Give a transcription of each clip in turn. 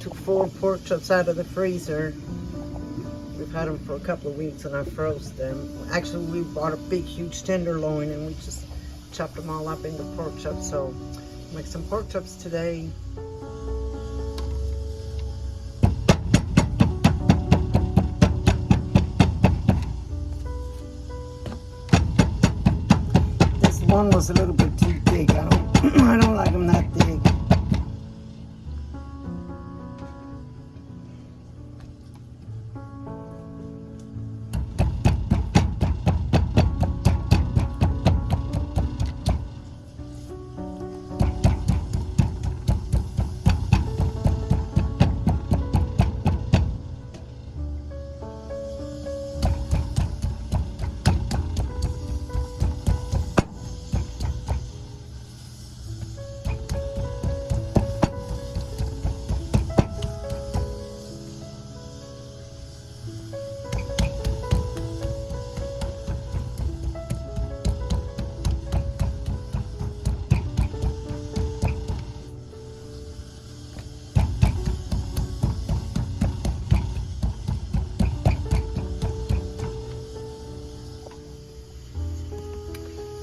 took 4 pork chops out of the freezer. We've had them for a couple of weeks and I froze them. Actually, we bought a big, huge tenderloin and we just chopped them all up into pork chops. So, make some pork chops today. This one was a little bit too big. I don't like them that big.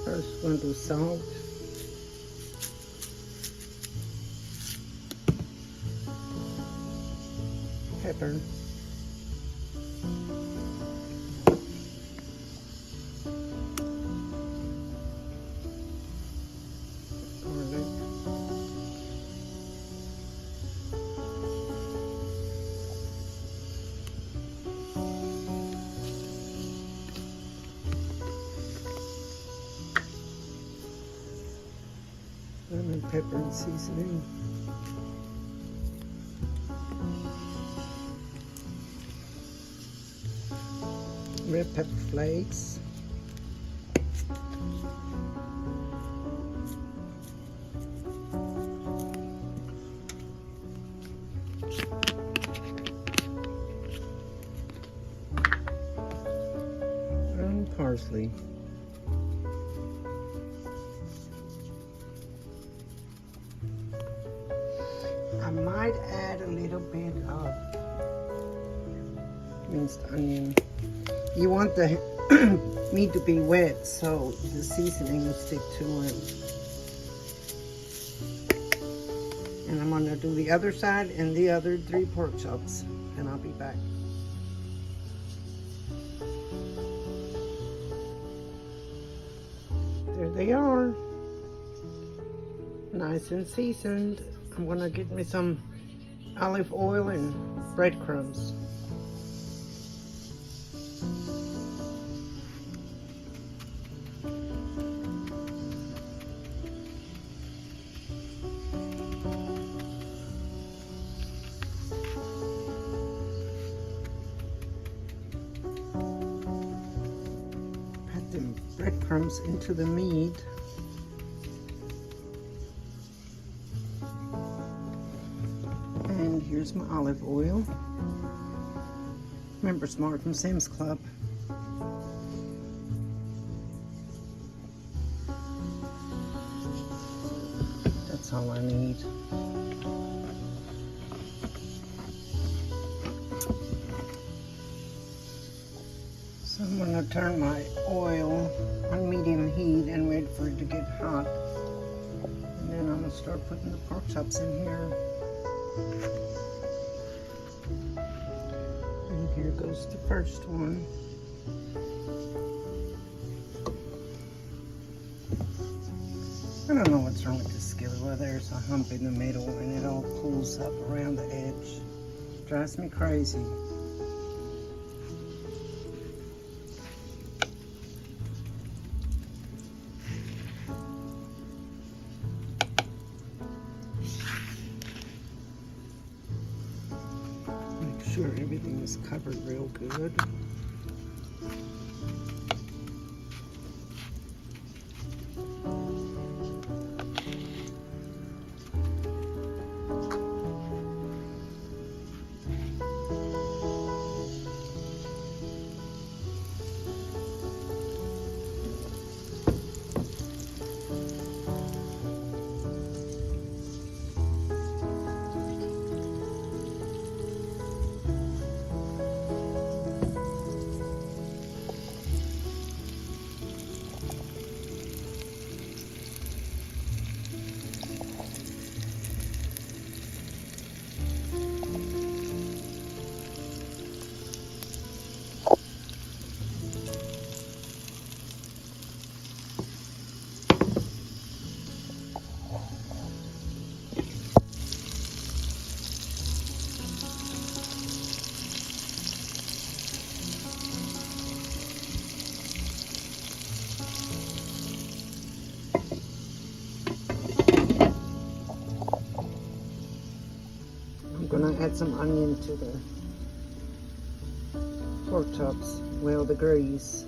First, we're going to do salt. Pepper. Garlic. Lemon, pepper, and seasoning. Red pepper flakes. And parsley. I might add a little bit of minced onion. You want the meat to be wet so the seasoning will stick to it. And I'm going to do the other side and the other 3 pork chops, and I'll be back. There they are, nice and seasoned. I'm going to get me some olive oil and breadcrumbs. Pat them breadcrumbs into the meat. And here's my olive oil. Remember, Smart from Sam's Club. That's all I need. So I'm going to turn my oil on medium heat and wait for it to get hot. And then I'm going to start putting the pork chops in here. And here goes the first one. I don't know what's wrong with this skillet. Well, there's a hump in the middle and it all pulls up around the edge. Drives me crazy. Sure everything is covered real good. Add some onion to the pork chops. Well, the grease.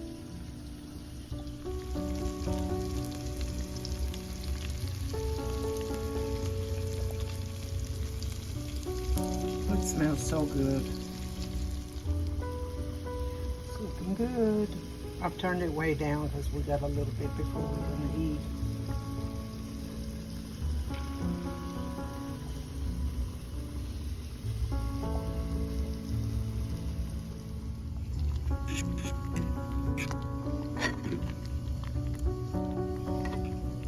It smells so good. It's looking good. I've turned it way down because we got a little bit before we're going to eat.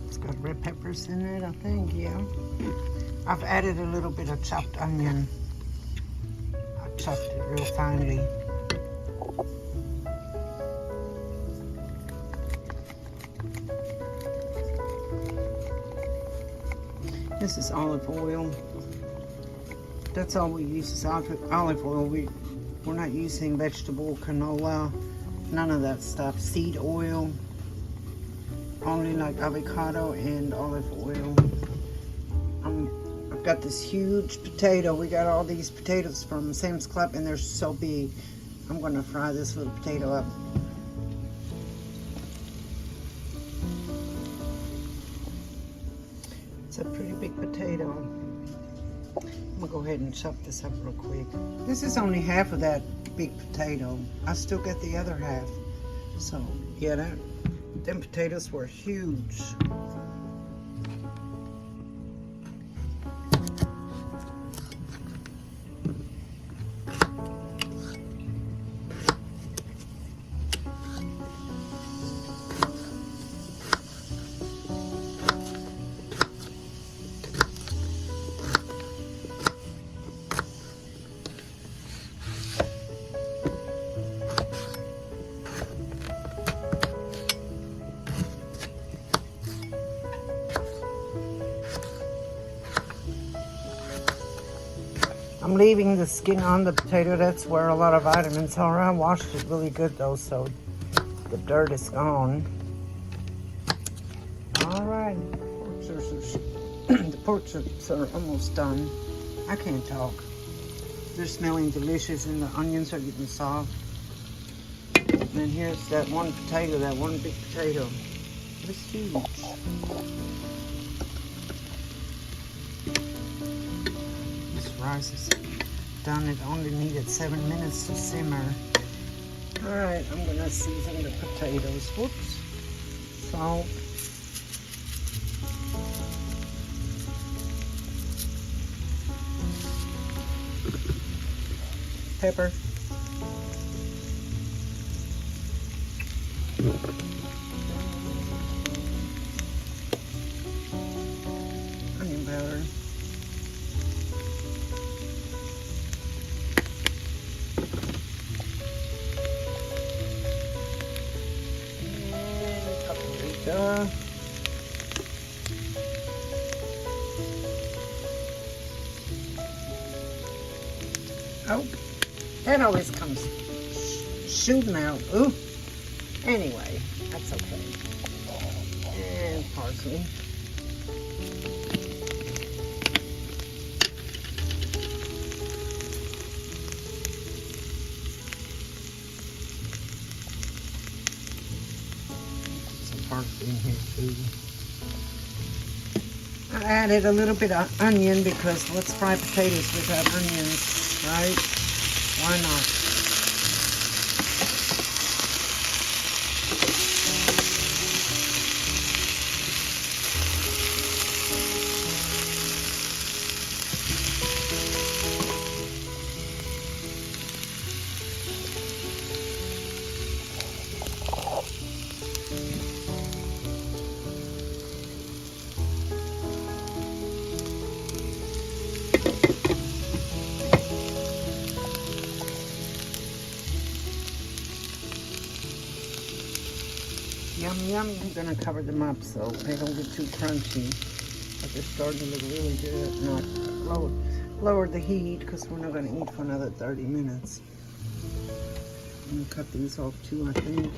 It's got red peppers in it, I think, yeah. I've added a little bit of chopped onion. I chopped it real finely. This is olive oil. That's all we use is olive oil. We're not using vegetable canola, none of that stuff. Seed oil, only like avocado and olive oil. I've got this huge potato. We got all these potatoes from Sam's Club and they're so big. I'm gonna fry this little potato up. It's a pretty big potato. I'm gonna go ahead and chop this up real quick. This is only half of that big potato. I still got the other half. So yeah, them potatoes were huge. I'm leaving the skin on the potato. That's where a lot of vitamins are. I washed it really good though, so the dirt is gone. All right, the pork chops are almost done. I can't talk. They're smelling delicious and the onions are getting soft. And then here's that one potato, that one big potato. It's huge. Rice is done. It only needed 7 minutes to simmer. All right, I'm gonna season the potatoes. Whoops. Salt. Pepper. Onion powder. Oh, that always comes shooting out. Ooh. Anyway, that's okay. And parsley. Parsley in here too. I added a little bit of onion because let's fry potatoes without onions, right? Why not? Yum, yum. I'm going to cover them up so they don't get too crunchy. But they're starting to look really good. Not lower the heat because we're not going to eat for another 30 minutes. I'm going to cut these off too, I think.